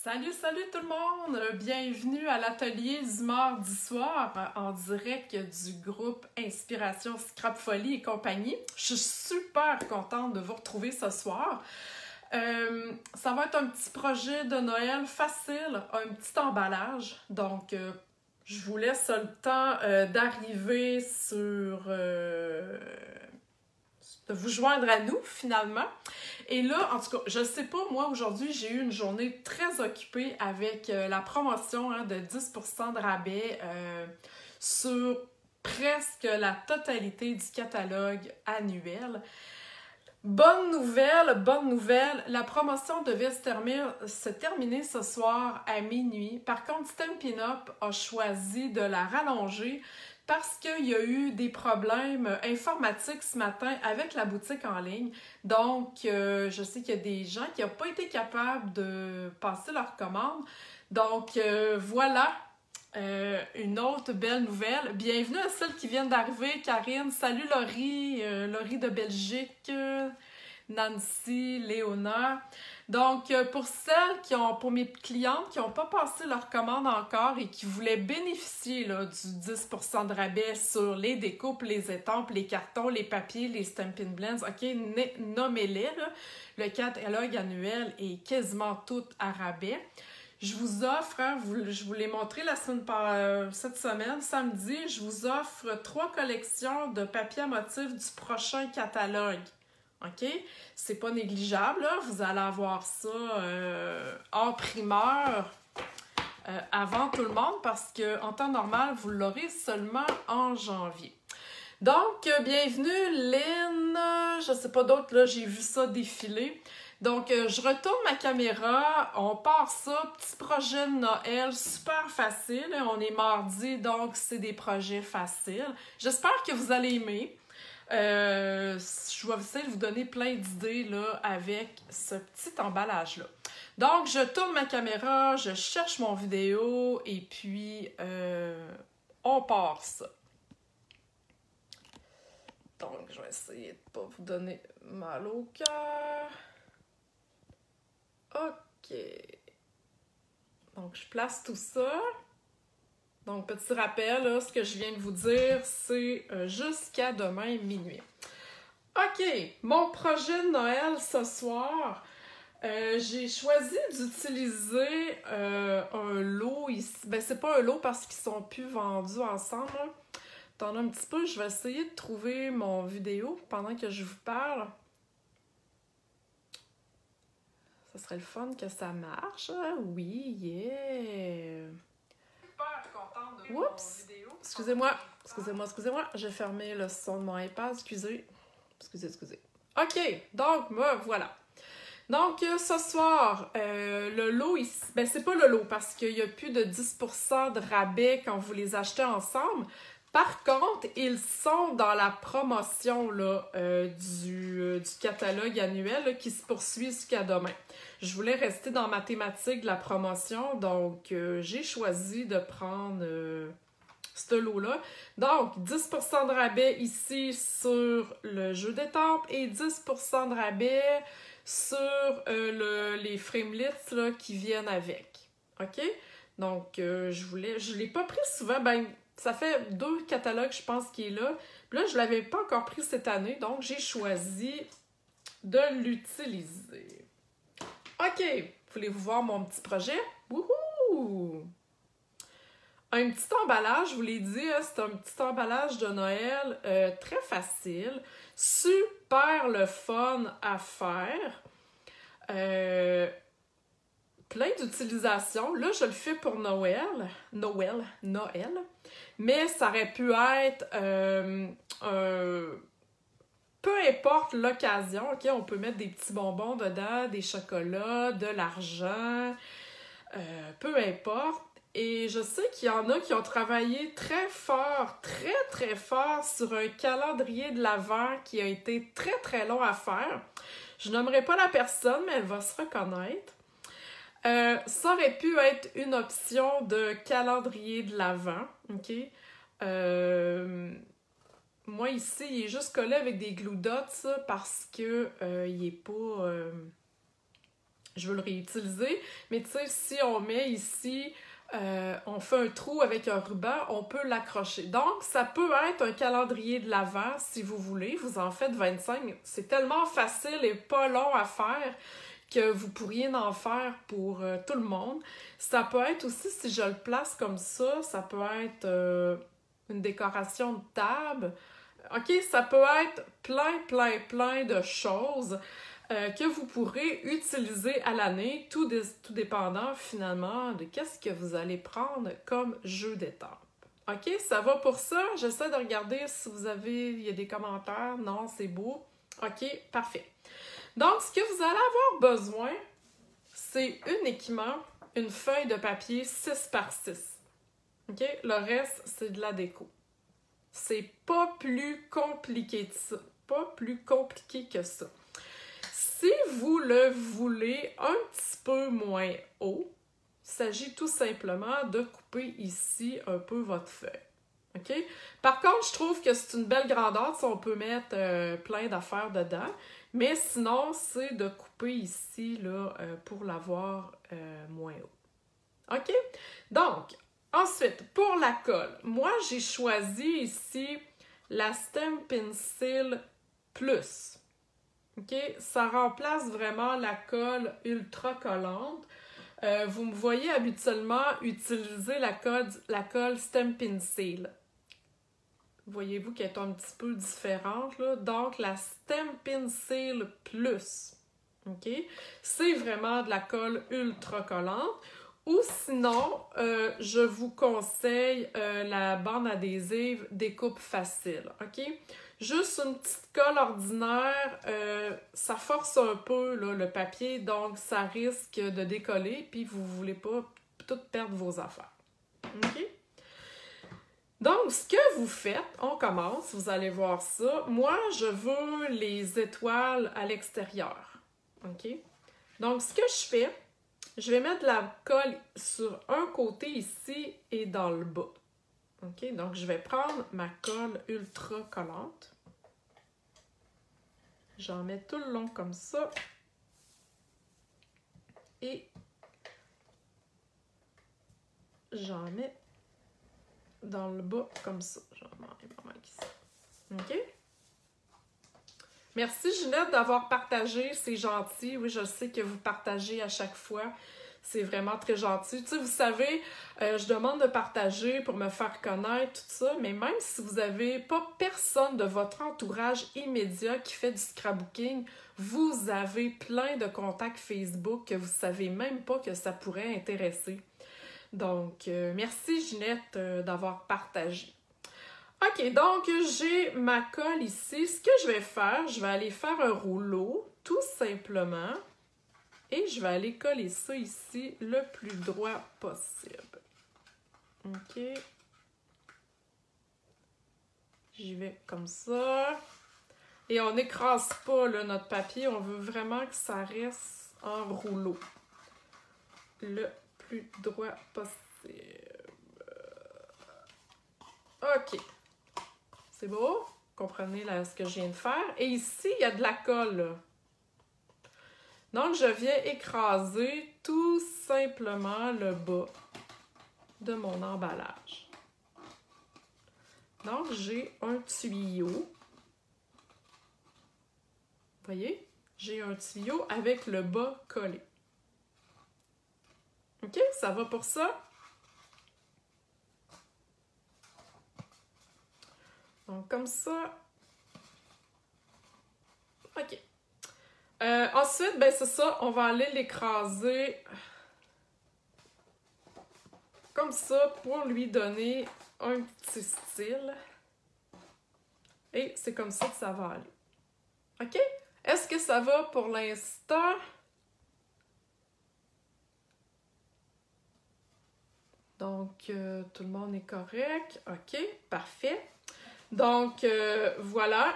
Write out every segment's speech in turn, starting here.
Salut, salut tout le monde! Bienvenue à l'atelier du mardi soir en direct du groupe Inspiration Scrap Folie et compagnie. Je suis super contente de vous retrouver ce soir. Ça va être un petit projet de Noël facile, un petit emballage. Donc, je vous laisse le temps d'arriver de vous joindre à nous, finalement. Et là, en tout cas, je sais pas, moi, aujourd'hui, j'ai eu une journée très occupée avec la promotion de 10% de rabais sur presque la totalité du catalogue annuel. Bonne nouvelle, la promotion devait se terminer ce soir à minuit. Par contre, Stampin' Up a choisi de la rallonger parce qu'il y a eu des problèmes informatiques ce matin avec la boutique en ligne. Donc, je sais qu'il y a des gens qui n'ont pas été capables de passer leur commande. Donc, voilà, une autre belle nouvelle. Bienvenue à celles qui viennent d'arriver, Karine. Salut Laurie, Laurie de Belgique, Nancy, Léona. Donc, pour mes clientes qui n'ont pas passé leur commande encore et qui voulaient bénéficier là, du 10% de rabais sur les découpes, les étampes, les cartons, les papiers, les Stampin' Blends, ok, nommez-les, là. Le catalogue annuel est quasiment tout à rabais. Je vous offre, je vous l'ai montré cette semaine, samedi, je vous offre 3 collections de papier à motif du prochain catalogue. OK? C'est pas négligeable, là. Vous allez avoir ça en primeur avant tout le monde parce qu'en temps normal, vous l'aurez seulement en janvier. Donc, bienvenue, Lynn. Je sais pas d'autres, là, j'ai vu ça défiler. Donc, je retourne ma caméra, on part ça, petit projet de Noël, super facile. On est mardi, donc c'est des projets faciles. J'espère que vous allez aimer. Je vais essayer de vous donner plein d'idées là, avec ce petit emballage-là. Donc, je tourne ma caméra, je cherche mon vidéo et puis on part ça. Donc, je vais essayer de ne pas vous donner mal au cœur. OK. Donc, je place tout ça. Donc, petit rappel, là, ce que je viens de vous dire, c'est jusqu'à demain minuit. OK, mon projet de Noël ce soir, j'ai choisi d'utiliser un lot ici. Ben, c'est pas un lot parce qu'ils sont plus vendus ensemble. Attendez un petit peu, je vais essayer de trouver mon vidéo pendant que je vous parle. Ça serait le fun que ça marche. Oui, yeah! Oups! Excusez-moi. J'ai fermé le son de mon iPad. Excusez. OK, donc, voilà. Donc, ce soir, le lot ici, ben c'est pas le lot parce qu'il y a plus de 10% de rabais quand vous les achetez ensemble. Par contre, ils sont dans la promotion là, du catalogue annuel là, qui se poursuit jusqu'à demain. Je voulais rester dans ma thématique de la promotion, donc j'ai choisi de prendre ce lot-là. Donc, 10% de rabais ici sur le jeu d'étampes et 10% de rabais sur les framelits là, qui viennent avec. OK? Donc, je l'ai pas pris souvent. Ben, ça fait 2 catalogues, je pense, qui est là. Puis là, je l'avais pas encore pris cette année, donc j'ai choisi de l'utiliser. OK! Voulez-vous voir mon petit projet? Wouhou! Un petit emballage, je vous l'ai dit, c'est un petit emballage de Noël très facile, super le fun à faire, plein d'utilisation. Là, je le fais pour Noël, mais ça aurait pu être peu importe l'occasion, OK? On peut mettre des petits bonbons dedans, des chocolats, de l'argent, peu importe. Et je sais qu'il y en a qui ont travaillé très fort sur un calendrier de l'Avent qui a été très long à faire. Je nommerai pas la personne, mais elle va se reconnaître. Ça aurait pu être une option de calendrier de l'Avent, OK? Moi, ici, il est juste collé avec des glue dots parce que il est pas... je veux le réutiliser. Mais tu sais, si on met ici, on fait un trou avec un ruban, on peut l'accrocher. Donc, ça peut être un calendrier de l'Avent, si vous voulez. Vous en faites 25. C'est tellement facile et pas long à faire que vous pourriez en faire pour tout le monde. Ça peut être aussi, si je le place comme ça peut être une décoration de table. OK, ça peut être plein de choses que vous pourrez utiliser à l'année, tout dépendant finalement de qu'est-ce que vous allez prendre comme jeu d'étape. OK, ça va pour ça? J'essaie de regarder si il y a des commentaires. Non, c'est beau. OK, parfait. Donc, ce que vous allez avoir besoin, c'est uniquement une feuille de papier 6 par 6. OK? Le reste, c'est de la déco. C'est pas plus compliqué que ça. Pas plus compliqué que ça. Si vous le voulez un petit peu moins haut, il s'agit tout simplement de couper ici un peu votre feuille. OK? Par contre, je trouve que c'est une belle grandeur, si on peut mettre plein d'affaires dedans. Mais sinon, c'est de couper ici là, pour l'avoir moins haut. OK? Donc, ensuite, pour la colle, moi, j'ai choisi ici la Stem Pencil Plus. OK? Ça remplace vraiment la colle ultra collante. Vous me voyez habituellement utiliser la colle Stem Pencil. Voyez-vous qu'elle est un petit peu différente, là. Donc, la Stem Pencil Plus, OK? C'est vraiment de la colle ultra collante. Ou sinon, je vous conseille la bande adhésive Découpe Facile, OK? Juste une petite colle ordinaire, ça force un peu là, le papier, donc ça risque de décoller, puis vous ne voulez pas tout perdre vos affaires, OK? Donc, ce que vous faites, on commence, vous allez voir ça. Moi, je veux les étoiles à l'extérieur, OK? Donc, ce que je fais, je vais mettre la colle sur un côté ici et dans le bas, OK? Donc, je vais prendre ma colle ultra collante. J'en mets tout le long comme ça. Et j'en mets dans le bas comme ça. J'en mets ici. OK? Merci Ginette d'avoir partagé, c'est gentil. Oui, je sais que vous partagez à chaque fois. C'est vraiment très gentil. Tu sais, vous savez, je demande de partager pour me faire connaître, tout ça, mais même si vous n'avez pas personne de votre entourage immédiat qui fait du scrapbooking, vous avez plein de contacts Facebook que vous ne savez même pas que ça pourrait intéresser. Donc, merci Ginette d'avoir partagé. OK, donc j'ai ma colle ici. Ce que je vais faire, je vais aller faire un rouleau, tout simplement. Et je vais aller coller ça ici le plus droit possible. OK. J'y vais comme ça. Et on n'écrase pas là, notre papier. On veut vraiment que ça reste en rouleau. Le plus droit possible. OK. C'est beau? Comprenez là, ce que je viens de faire. Et ici, il y a de la colle, là. Donc, je viens écraser tout simplement le bas de mon emballage. Donc, j'ai un tuyau. Vous voyez? J'ai un tuyau avec le bas collé. OK? Ça va pour ça? Donc, comme ça. OK. Ensuite, ben c'est ça, on va aller l'écraser comme ça pour lui donner un petit style. Et c'est comme ça que ça va aller. OK? Est-ce que ça va pour l'instant? Donc, tout le monde est correct. OK, parfait. Donc, voilà.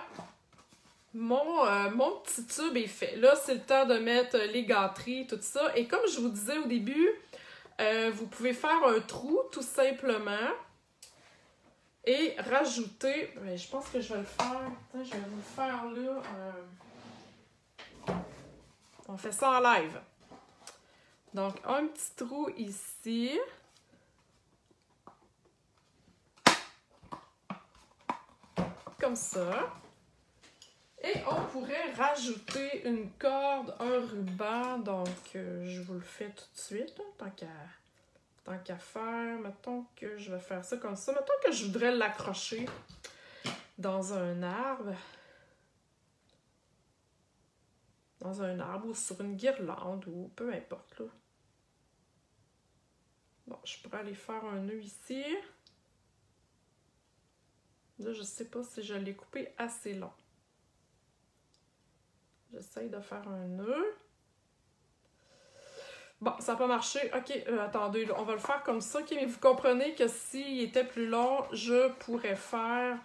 Mon petit tube est fait. Là, c'est le temps de mettre les gâteries, tout ça. Et comme je vous disais au début, vous pouvez faire un trou, tout simplement. Et rajouter... je pense que je vais le faire. Attends, je vais vous le faire là. On fait ça en live. Donc, un petit trou ici. Comme ça. Et on pourrait rajouter une corde, un ruban. Donc, je vous le fais tout de suite, là, tant qu'à faire. Mettons que je vais faire ça comme ça. Mettons que je voudrais l'accrocher dans un arbre. Dans un arbre ou sur une guirlande ou peu importe, là. Bon, je pourrais aller faire un nœud ici. Là, je sais pas si je l'ai coupé assez long. J'essaye de faire un nœud. Bon, ça n'a pas marché. Ok, attendez, là, on va le faire comme ça. Ok, mais vous comprenez que s'il était plus long, je pourrais faire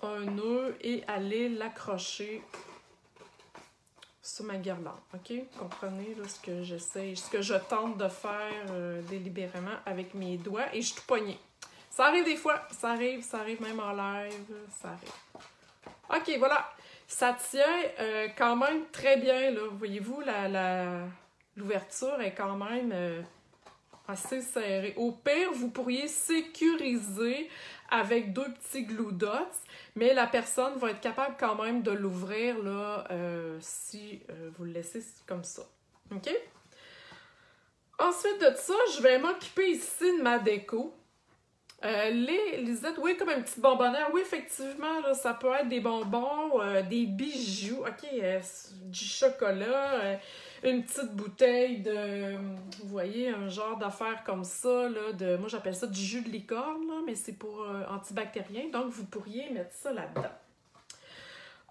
un nœud et aller l'accrocher sur ma guirlande. Ok, vous comprenez là, ce que j'essaie, ce que je tente de faire délibérément avec mes doigts et je suis tout poignée. Ça arrive des fois, ça arrive même en live, ça arrive. Ok, voilà. Ça tient quand même très bien, là. Voyez-vous, l'ouverture est quand même assez serrée. Au pire, vous pourriez sécuriser avec 2 petits glue dots, mais la personne va être capable quand même de l'ouvrir là, si vous le laissez comme ça. OK? Ensuite de ça, je vais m'occuper ici de ma déco. Les lisettes, oui, comme un petit bonbonnaire. Oui, effectivement, là, ça peut être des bonbons, des bijoux, ok, du chocolat, une petite bouteille de, vous voyez, un genre d'affaire comme ça, là, moi j'appelle ça du jus de licorne, là, mais c'est pour antibactérien, donc vous pourriez mettre ça là-dedans.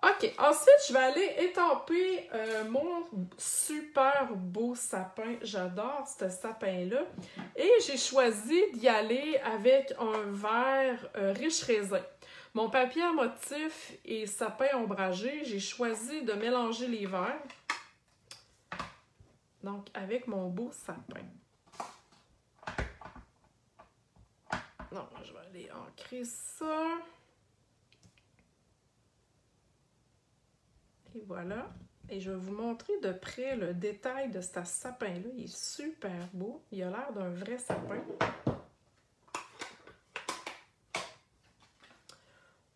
OK, ensuite, je vais aller étamper mon super beau sapin. J'adore ce sapin-là. Et j'ai choisi d'y aller avec un verre riche raisin. Mon papier à motif et sapin ombragé, j'ai choisi de mélanger les verres. Donc, avec mon beau sapin. Donc, je vais aller ancrer ça. Et voilà. Et je vais vous montrer de près le détail de ce sapin-là. Il est super beau. Il a l'air d'un vrai sapin.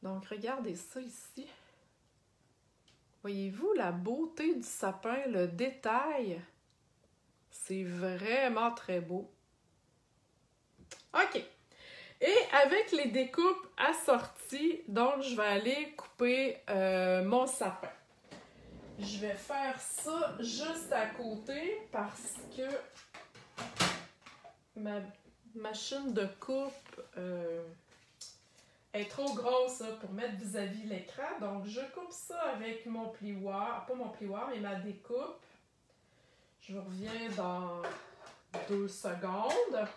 Donc, regardez ça ici. Voyez-vous la beauté du sapin, le détail? C'est vraiment très beau. OK. Et avec les découpes assorties, donc, je vais aller couper mon sapin. Je vais faire ça juste à côté parce que ma machine de coupe est trop grosse pour mettre vis-à-vis l'écran. Donc, je coupe ça avec mon plioir, pas mon plioir, mais ma découpe. Je reviens dans 2 secondes.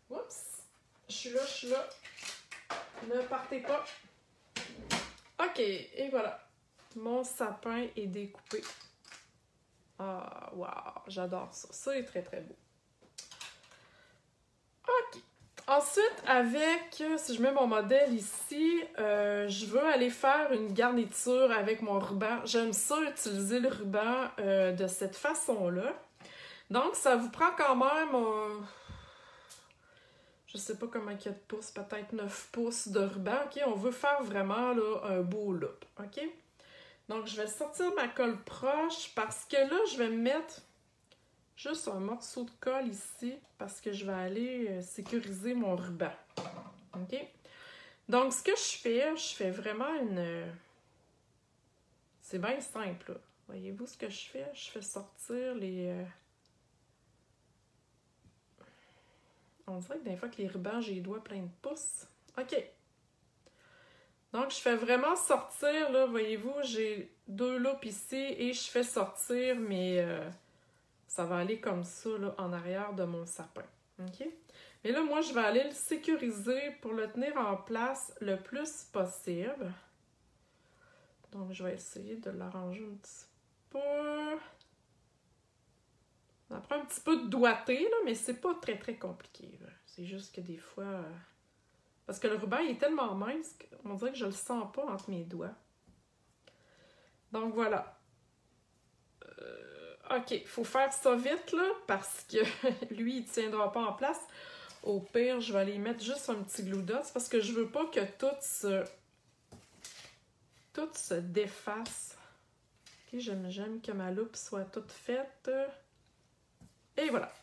Oups! Je suis là. Ne partez pas. OK, et voilà. Mon sapin est découpé. Ah, wow, j'adore ça. Ça est très, très beau. OK. Ensuite, avec, si je mets mon modèle ici, je veux aller faire une garniture avec mon ruban. J'aime ça, utiliser le ruban de cette façon-là. Donc, ça vous prend quand même, je sais pas comment il y a de pouces, peut-être 9 pouces de ruban. OK, on veut faire vraiment là, un beau look. OK? Donc, je vais sortir ma colle proche parce que là, je vais mettre juste un morceau de colle ici parce que je vais aller sécuriser mon ruban. OK? Donc, ce que je fais vraiment une... C'est bien simple, là. Voyez-vous ce que je fais? Je fais sortir les... On dirait que des fois que les rubans, j'ai les doigts pleins de pouces. OK. Donc, je fais vraiment sortir, là, voyez-vous, j'ai 2 loupes ici et je fais sortir mes... ça va aller comme ça, là, en arrière de mon sapin. OK? Mais là, moi, je vais aller le sécuriser pour le tenir en place le plus possible. Donc, je vais essayer de l'arranger un petit peu. Ça prend un petit peu de doigté, là, mais c'est pas très, très compliqué. C'est juste que des fois... Parce que le ruban il est tellement mince qu'on dirait que je le sens pas entre mes doigts. Donc voilà. OK, il faut faire ça vite, là, parce que lui, il ne tiendra pas en place. Au pire, je vais aller mettre juste un petit glue dot parce que je veux pas que tout se défasse. OK, j'aime que ma loupe soit toute faite. Et voilà.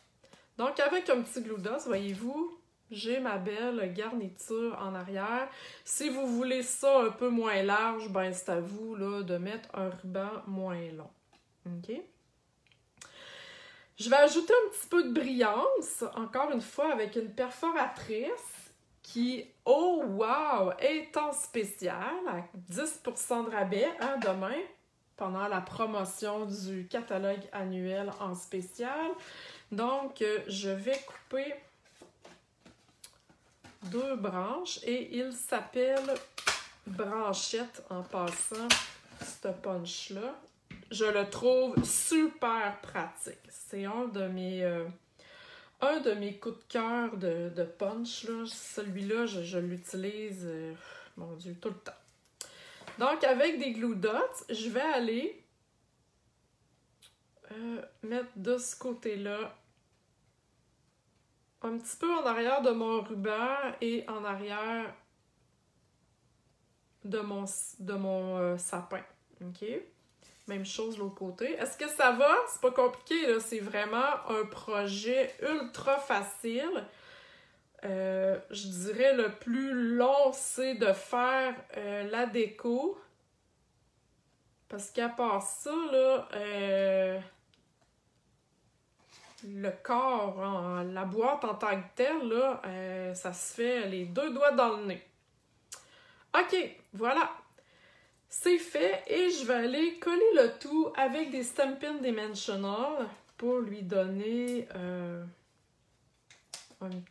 Donc, avec un petit glue dot, voyez-vous, j'ai ma belle garniture en arrière. Si vous voulez ça un peu moins large, ben c'est à vous là, de mettre un ruban moins long. OK? Je vais ajouter un petit peu de brillance, encore une fois, avec une perforatrice qui, oh wow, est en spécial à 10% de rabais, hein, demain, pendant la promotion du catalogue annuel en spécial. Donc, je vais couper 2 branches et il s'appelle branchette en passant, ce punch-là. Je le trouve super pratique. C'est un de mes coups de cœur de punch. Celui-là, je l'utilise, mon Dieu, tout le temps. Donc, avec des glue dots, je vais aller mettre de ce côté-là un petit peu en arrière de mon ruban et en arrière de mon sapin. OK? Même chose de l'autre côté. Est-ce que ça va? C'est pas compliqué, là. C'est vraiment un projet ultra facile. Je dirais le plus long, c'est de faire la déco. Parce qu'à part ça, là, le corps, hein, la boîte en tant que telle, là, ça se fait les 2 doigts dans le nez. OK, voilà. C'est fait et je vais aller coller le tout avec des Stampin' Dimensional pour lui donner une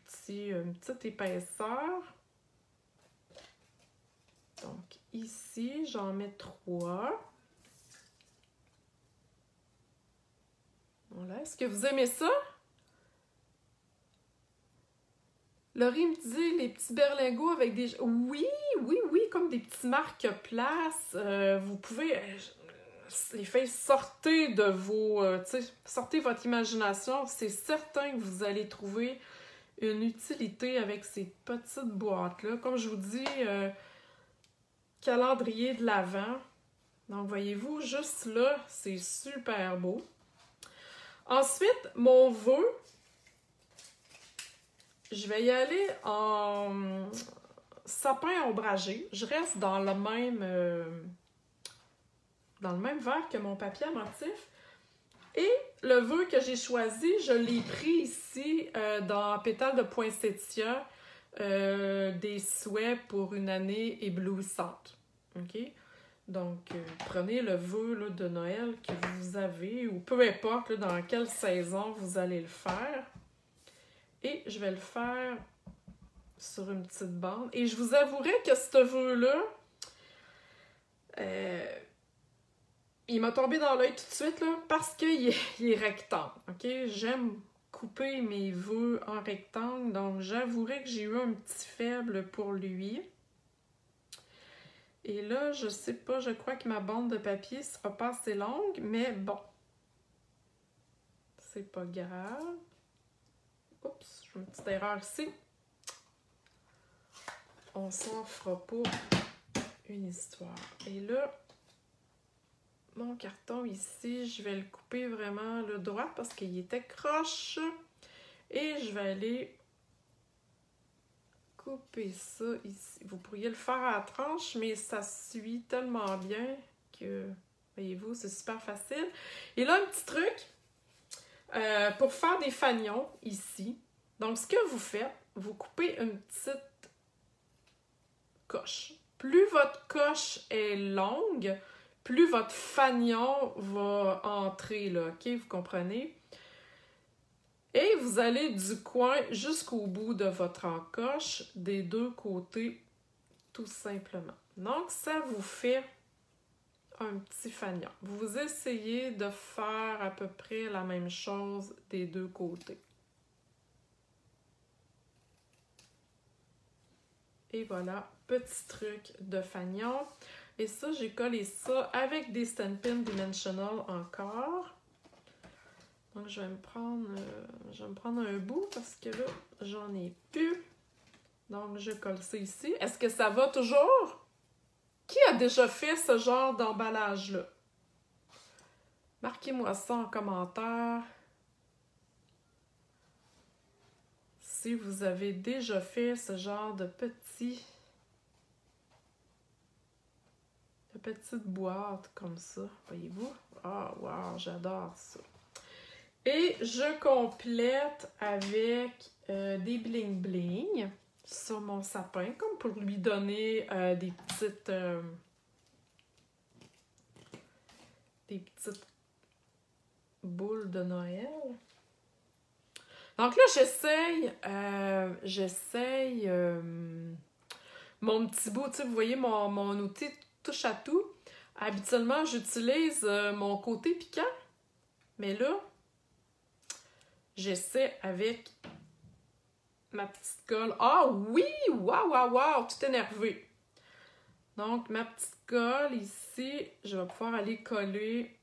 petite épaisseur. Donc ici, j'en mets 3. Voilà. Est-ce que vous aimez ça? Laurie me dit les petits berlingots avec des... Oui, comme des petits marque-place. Vous pouvez... les faire sortir de vos... sortez votre imagination. C'est certain que vous allez trouver une utilité avec ces petites boîtes-là. Comme je vous dis, calendrier de l'Avent. Donc, voyez-vous, juste là, c'est super beau. Ensuite, mon vœu, je vais y aller en sapin ombragé. Je reste dans le même verre que mon papier à motif. Et le vœu que j'ai choisi, je l'ai pris ici dans Pétales de Poinsettia, des souhaits pour une année éblouissante. OK? Donc, prenez le vœu là, de Noël que vous avez, ou peu importe là, dans quelle saison vous allez le faire. Et je vais le faire sur une petite bande. Et je vous avouerai que ce vœu-là, il m'a tombé dans l'œil tout de suite là, parce qu'il est rectangle. Okay? J'aime couper mes vœux en rectangle, donc j'avouerai que j'ai eu un petit faible pour lui. Et là, je sais pas, je crois que ma bande de papier sera pas assez longue, mais bon. C'est pas grave. Oups, j'ai une petite erreur ici. On s'en fera pas une histoire. Et là, mon carton ici, je vais le couper vraiment le droit parce qu'il était croche. Et je vais aller couper ça ici. Vous pourriez le faire à la tranche, mais ça suit tellement bien que, voyez-vous, c'est super facile. Et là, un petit truc, pour faire des fanions ici. Donc, ce que vous faites, vous coupez une petite coche. Plus votre coche est longue, plus votre fanion va entrer, là, OK? Vous comprenez? Et vous allez du coin jusqu'au bout de votre encoche, des 2 côtés, tout simplement. Donc, ça vous fait un petit fanion. Vous essayez de faire à peu près la même chose des 2 côtés. Et voilà, petit truc de fanion. Et ça, j'ai collé ça avec des Stampin' Dimensional encore. Donc, je vais me prendre un bout parce que là, j'en ai plus. Donc, je colle ça ici. Est-ce que ça va toujours? Qui a déjà fait ce genre d'emballage-là? Marquez-moi ça en commentaire. Si vous avez déjà fait ce genre de petites boîtes comme ça, voyez-vous? Ah, wow, j'adore ça. Et je complète avec des bling-bling sur mon sapin, comme pour lui donner des petites boules de Noël. Donc là, j'essaye mon petit bout, tu sais, vous voyez mon outil touche à tout. Habituellement, j'utilise mon côté piquant, mais là, j'essaie avec ma petite colle. Ah oui! Waouh, waouh, waouh! Tout énervé. Donc, ma petite colle ici, je vais pouvoir aller coller.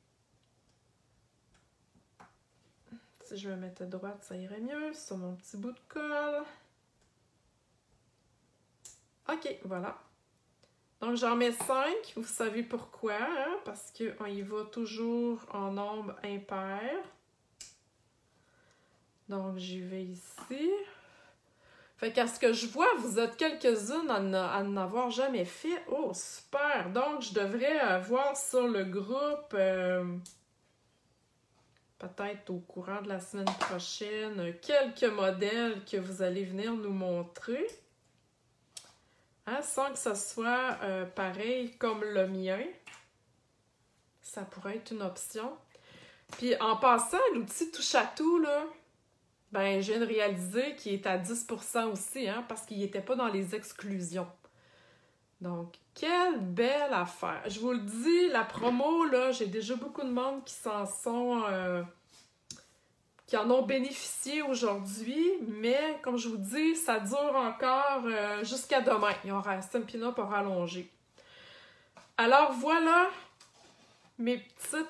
Si je me mettais droite, ça irait mieux. Sur mon petit bout de colle. OK, voilà. Donc, j'en mets 5. Vous savez pourquoi, hein? Parce qu'on y va toujours en nombre impair. Donc, j'y vais ici. Fait qu'à ce que je vois, vous êtes quelques-unes à n'avoir jamais fait. Oh, super! Donc, je devrais voir sur le groupe, peut-être au courant de la semaine prochaine, quelques modèles que vous allez venir nous montrer. Hein, sans que ce soit pareil comme le mien. Ça pourrait être une option. Puis, en passant, l'outil touche à tout, là, ben, je viens de réaliser qu'il est à 10% aussi, hein, parce qu'il n'était pas dans les exclusions. Donc, quelle belle affaire! Je vous le dis, la promo, là, j'ai déjà beaucoup de monde qui qui en ont bénéficié aujourd'hui, mais comme je vous dis, ça dure encore jusqu'à demain. Il y aura Stampin' Up pour rallonger. Alors voilà mes petits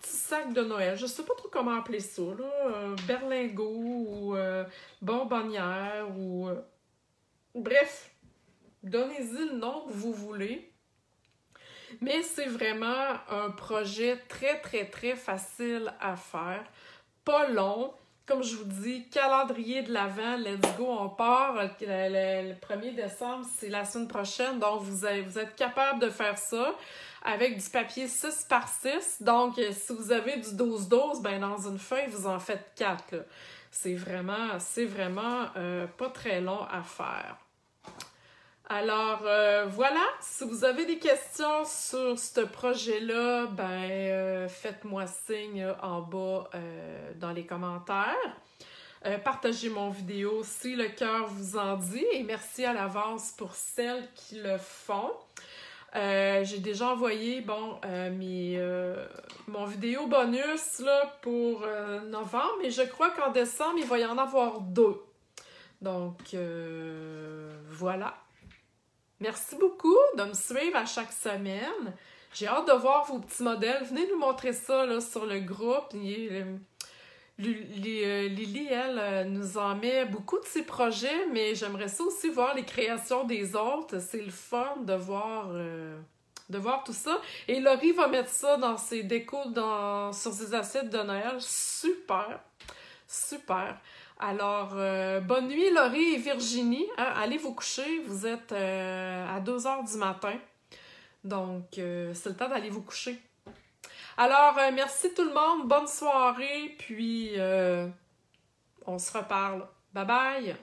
sacs de Noël. Je sais pas trop comment appeler ça, là. Berlingot ou bonbonnière ou... bref, donnez-y le nom que vous voulez. Mais c'est vraiment un projet très, très, très facile à faire. Pas long. Comme je vous dis, calendrier de l'Avent, let's go, on part. Le 1er décembre, c'est la semaine prochaine. Donc, vous êtes capable de faire ça avec du papier 6 par 6. Donc, si vous avez du 12-12, ben dans une feuille, vous en faites 4. Là. C'est vraiment pas très long à faire. Alors, voilà, si vous avez des questions sur ce projet-là, ben, faites-moi signe en bas dans les commentaires. Partagez mon vidéo si le cœur vous en dit et merci à l'avance pour celles qui le font. J'ai déjà envoyé, mon vidéo bonus là, pour novembre, et je crois qu'en décembre, il va y en avoir 2. Donc, voilà. Merci beaucoup de me suivre à chaque semaine. J'ai hâte de voir vos petits modèles. Venez nous montrer ça là, sur le groupe. Lily, elle, nous en met beaucoup de ses projets, mais j'aimerais ça aussi voir les créations des autres. C'est le fun de voir tout ça. Et Laurie va mettre ça dans ses décos sur ses assiettes de Noël. Super! Super! Alors, bonne nuit Laurie et Virginie. Hein? Allez vous coucher, vous êtes à 2h du matin. Donc, c'est le temps d'aller vous coucher. Alors, merci tout le monde, bonne soirée, puis on se reparle. Bye bye!